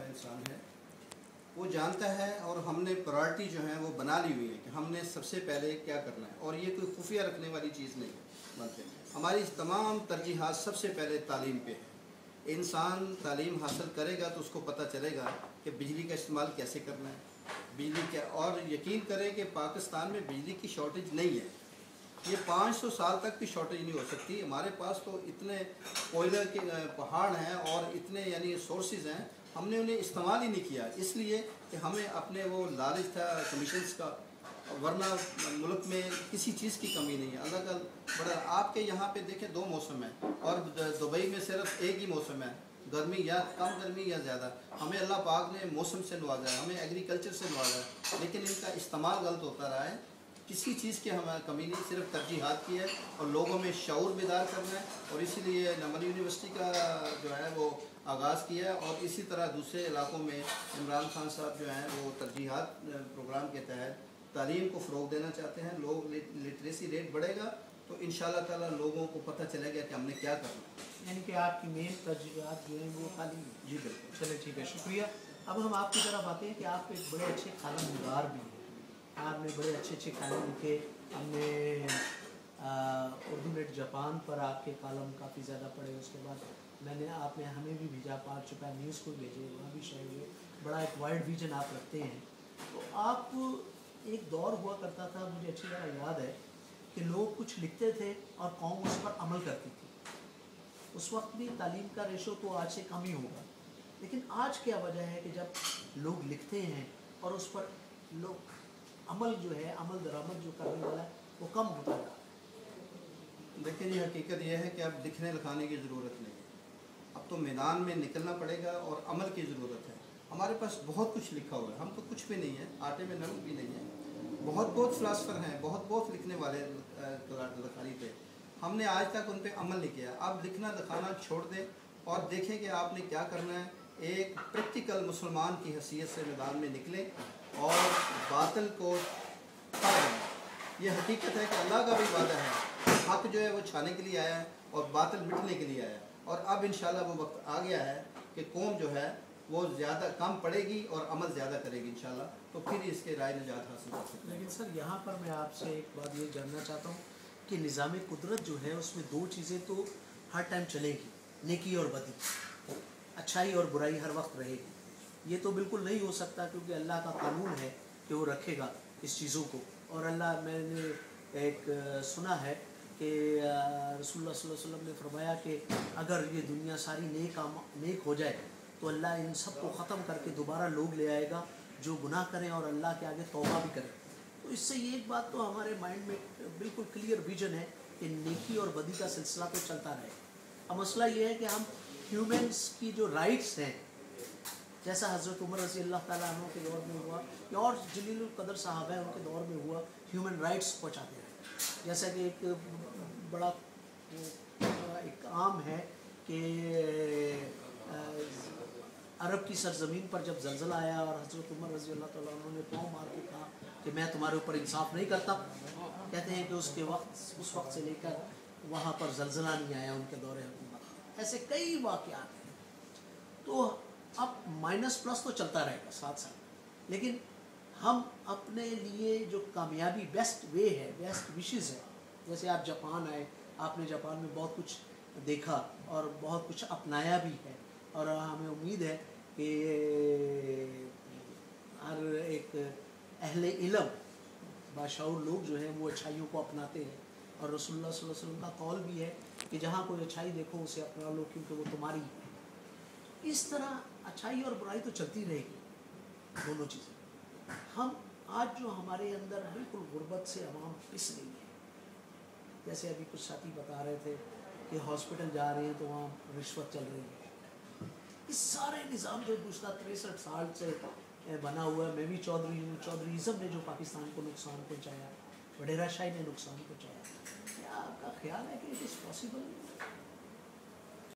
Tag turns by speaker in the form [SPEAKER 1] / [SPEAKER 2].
[SPEAKER 1] انسان ہے وہ جانتا ہے، اور ہم نے پرائرٹی جو ہے وہ بنا لی ہوئی ہے کہ ہم نے سب سے پہلے کیا کرنا ہے، اور یہ کوئی خفیہ رکھنے والی چیز نہیں بنتے. ہماری تمام ترجیحات سب سے پہلے تعلیم پہ ہے. انسان تعلیم حاصل کرے گا تو اس کو پتہ چلے گا کہ بجلی کا استعمال کیسے کرنا ہے، بجلی کیا، اور یقین کریں کہ پاکستان میں بجلی کی شارٹیج نہیں ہے. یہ 500 سال تک کی شارٹیج نہیں ہو سکتی. ہمارے پاس تو اتنے کوئلے کے پہاڑ ہیں اور اتنے یعنی سورسز ہیں، ہم نے انہیں استعمال ہی نہیں کیا، اس لیے کہ ہمیں اپنے وہ لالچ تھا کمیشنز کا، ورنہ ملک میں کسی چیز کی کمی نہیں ہے. اللہ کا بڑا، آپ کے یہاں پہ دیکھیں 2 موسم ہیں، اور دبئی میں صرف ایک ہی موسم ہے، گرمی یا کم گرمی یا زیادہ. ہمیں اللہ پاک نے موسم سے نوازا ہے، ہمیں ایگریکلچر سے نوازا ہے، لیکن ان کا استعمال غلط ہوتا رہا ہے. کسی چیز کی ہمیں کمی نہیں، صرف ترجیحات کی ہے اور لوگوں میں شعور بیدار کرنا ہے. اور اسی لیے نمل یونیورسٹی کا جو ہے وہ آغاز کیا ہے، اور اسی طرح دوسرے علاقوں میں عمران خان صاحب جو ہیں وہ ترجیحات پروگرام کے تحت تعلیم کو فروغ دینا چاہتے ہیں. لوگ لٹریسی ریٹ بڑھے گا تو انشاءاللہ تعالیٰ لوگوں کو پتہ چلے گا کہ ہم نے کیا کرنا ہے.
[SPEAKER 2] یعنی کہ آپ کی مین ترجیحات جو ہیں وہ تعلیم ہیں.
[SPEAKER 1] جی بالکل.
[SPEAKER 2] چلے ٹھیک ہے، شکریہ. اب ہم آپ کی طرف آتے ہیں کہ آپ ایک بڑے اچھے کالم نگار بھی ہیں. آپ نے بڑے اچھے اچھے کالم لکھے. ہم نے اردو نیٹ جاپان پر آپ کے کالم کافی زیادہ پڑھے. اس کے بعد آپ نے ہمیں بھی بھیجا، پارٹ چپا نیوز کو بھیجے، وہاں بھی شائع ہوئے. بڑا ایک وائڈ ویژن آپ رکھتے ہیں. تو آپ ایک دور ہوا کرتا تھا، مجھے اچھی طرح یاد ہے کہ لوگ کچھ لکھتے تھے اور قوم اس پر عمل کرتی تھی. اس وقت بھی تعلیم کا ریشو تو آج سے کم ہی ہوگا، لیکن آج کیا وجہ ہے کہ جب لوگ لکھتے ہیں اور اس پر لوگ عمل جو ہے، عمل درآمد جو کرنے والا ہے وہ کم ہوتا جا رہا ہے؟
[SPEAKER 1] دیکھیں یہ حقیقت یہ ہے کہ اب لکھنے لکھانے کی ضرورت نہیں ہے، اب تو میدان میں نکلنا پڑے گا اور عمل کی ضرورت ہے. ہمارے پاس بہت کچھ لکھا ہوا ہے، ہم تو کچھ بھی نہیں ہے، آٹے میں نمک بھی نہیں ہے. بہت فلاسفر ہیں، بہت لکھنے والے لکھاری تھے، ہم نے آج تک ان پہ عمل نہیں کیا. اب لکھنا لکھانا چھوڑ دیں اور دیکھیں کہ آپ نے کیا کرنا ہے. ایک پریکٹیکل مسلمان کی حیثیت سے میدان میں نکلیں اور باطل کو پائیں. یہ حقیقت ہے کہ اللہ کا بھی وعدہ ہے، حق جو ہے وہ چھانے کے لیے آیا ہے اور باطل مٹنے کے لیے آیا ہے. اور اب انشاءاللہ وہ وقت آ گیا ہے کہ قوم جو ہے وہ زیادہ کم پڑے گی اور عمل زیادہ کرے گی انشاءاللہ، تو پھر اس کے رائے نجات حاصل کر سکتے ہیں.
[SPEAKER 2] لیکن سر یہاں پر میں آپ سے ایک بات یہ جاننا چاہتا ہوں کہ نظام قدرت جو ہے اس میں 2 چیزیں تو ہر ٹائم چلے گی، نیکی اور بدی، اچھائی اور برائی ہر وقت رہے گی. یہ تو بالکل نہیں ہو سکتا کیونکہ اللہ کا قانون ہے کہ وہ رکھے گا اس چیزوں کو. اور اللہ، میں نے ایک سنا ہے کہ رسول اللہ صلی اللہ علیہ وسلم نے فرمایا کہ اگر یہ دنیا ساری نیک ہو جائے تو اللہ ان سب کو ختم کر کے دوبارہ لوگ لے آئے گا جو گناہ کریں اور اللہ کے آگے توبہ بھی کریں. تو اس سے یہ ایک بات تو ہمارے مائنڈ میں بالکل کلیئر ویژن ہے کہ نیکی اور بدی کا سلسلہ تو چلتا رہے. اب مسئلہ یہ ہے کہ ہم ہیومنس کی جو رائٹس ہیں، جیسا حضرت عمر رضی اللہ تعالیٰ عنہ کے دور میں ہوا یا اور جلیل القدر صحابہ ہیں ان کے دور میں ہوا، ہیومن رائٹس پہنچاتے ہیں. جیسا کہ ایک بڑا ایک عام ہے کہ عرب کی سرزمین پر جب زلزلہ آیا اور حضرت عمر رضی اللہ تعالیٰ عنہ نے پاؤں مار کے کہا کہ میں تمہارے اوپر انصاف نہیں کرتا. کہتے ہیں کہ اس وقت سے لے کر وہاں پر زلزلہ نہیں آیا ان کے دور حکومت. ایسے کئی واقعات ہیں. تو اب مائنس پلس تو چلتا رہے گا ساتھ ساتھ، لیکن ہم اپنے لیے جو کامیابی بیسٹ وے ہے، بیسٹ وشز ہے. جیسے آپ جاپان آئے، آپ نے جاپان میں بہت کچھ دیکھا اور بہت کچھ اپنایا بھی ہے، اور ہمیں امید ہے کہ ہر ایک اہل علم باشعور لوگ جو ہیں وہ اچھائیوں کو اپناتے ہیں. اور رسول اللہ صلی اللہ علیہ وسلم کا قول بھی ہے کہ جہاں کوئی اچھائی دیکھو اسے اپنا لو کیونکہ وہ تمہاری ہے. اس طرح اچھائی اور برائی تو چلتی رہے گی، دونوں چیزیں. ہم آج جو ہمارے اندر بالکل غربت سے عوام پس گئی ہے، جیسے ابھی کچھ ساتھی بتا رہے تھے کہ ہاسپٹل جا رہے ہیں تو وہاں رشوت چل رہی ہے. اس سارے نظام جو گزشتہ 63 سال سے بنا ہوا ہے، میں بھی چودھری ہوں، چودھریزم نے جو پاکستان کو نقصان پہنچایا، وڈیرا شاہی نے نقصان پہنچایا. کیا آپ کا خیال ہے کہ اٹ از پاسبل